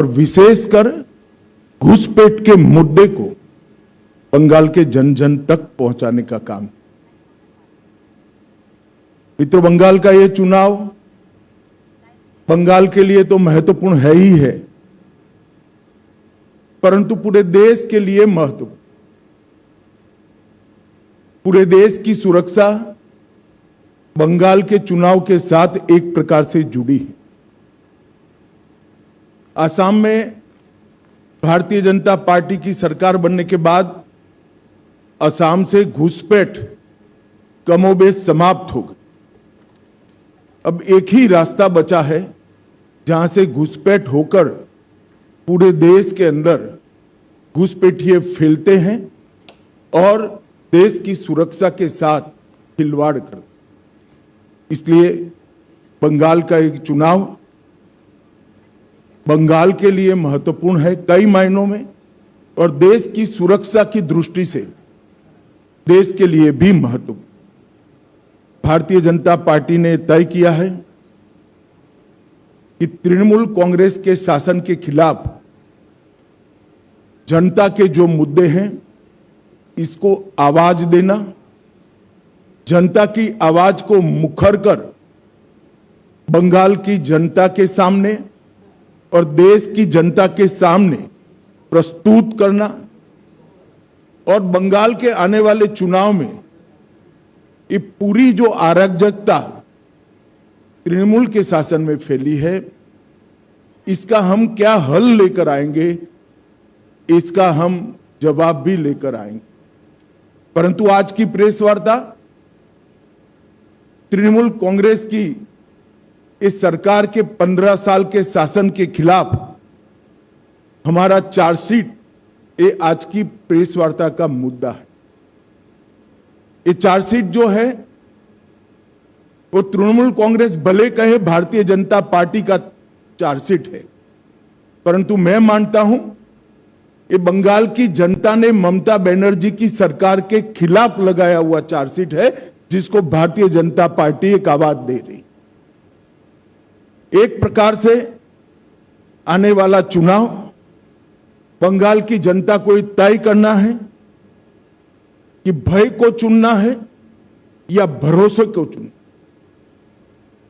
और विशेषकर घुसपैठ के मुद्दे को बंगाल के जन जन तक पहुंचाने का काम। मित्रों, बंगाल का यह चुनाव बंगाल के लिए तो महत्वपूर्ण है ही है, परंतु पूरे देश के लिए महत्वपूर्ण। पूरे देश की सुरक्षा बंगाल के चुनाव के साथ एक प्रकार से जुड़ी है। असम में भारतीय जनता पार्टी की सरकार बनने के बाद असम से घुसपैठ कमोबेश समाप्त हो गई। अब एक ही रास्ता बचा है जहां से घुसपैठ होकर पूरे देश के अंदर घुसपैठिए फैलते हैं और देश की सुरक्षा के साथ खिलवाड़ करते। इसलिए बंगाल का एक चुनाव बंगाल के लिए महत्वपूर्ण है कई मायनों में, और देश की सुरक्षा की दृष्टि से देश के लिए भी महत्वपूर्ण। भारतीय जनता पार्टी ने तय किया है कि तृणमूल कांग्रेस के शासन के खिलाफ जनता के जो मुद्दे हैं इसको आवाज देना, जनता की आवाज को मुखर कर बंगाल की जनता के सामने और देश की जनता के सामने प्रस्तुत करना, और बंगाल के आने वाले चुनाव में ये पूरी जो अराजकता तृणमूल के शासन में फैली है इसका हम क्या हल लेकर आएंगे, इसका हम जवाब भी लेकर आएंगे। परंतु आज की प्रेस वार्ता तृणमूल कांग्रेस की इस सरकार के 15 साल के शासन के खिलाफ हमारा चार्जशीट, ये आज की प्रेस वार्ता का मुद्दा है। ये चार्जशीट जो है वो तृणमूल कांग्रेस भले कहे भारतीय जनता पार्टी का चार्जशीट है, परंतु मैं मानता हूं ये बंगाल की जनता ने ममता बनर्जी की सरकार के खिलाफ लगाया हुआ चार्जशीट है, जिसको भारतीय जनता पार्टी एक आवाज दे रही। एक प्रकार से आने वाला चुनाव बंगाल की जनता को तय करना है कि भय को चुनना है या भरोसे को चुनना।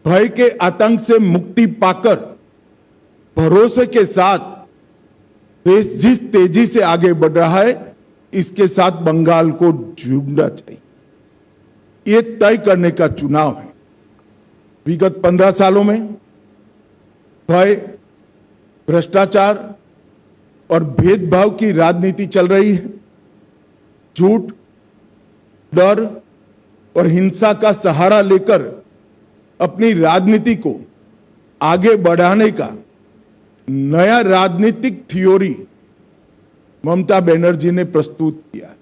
भय के आतंक से मुक्ति पाकर भरोसे के साथ देश जिस तेजी से आगे बढ़ रहा है इसके साथ बंगाल को जुड़ना चाहिए। ये तय करने का चुनाव है। विगत 15 सालों में भय, भ्रष्टाचार और भेदभाव की राजनीति चल रही है। झूठ, डर और हिंसा का सहारा लेकर अपनी राजनीति को आगे बढ़ाने का नया राजनीतिक थ्योरी ममता बनर्जी ने प्रस्तुत किया।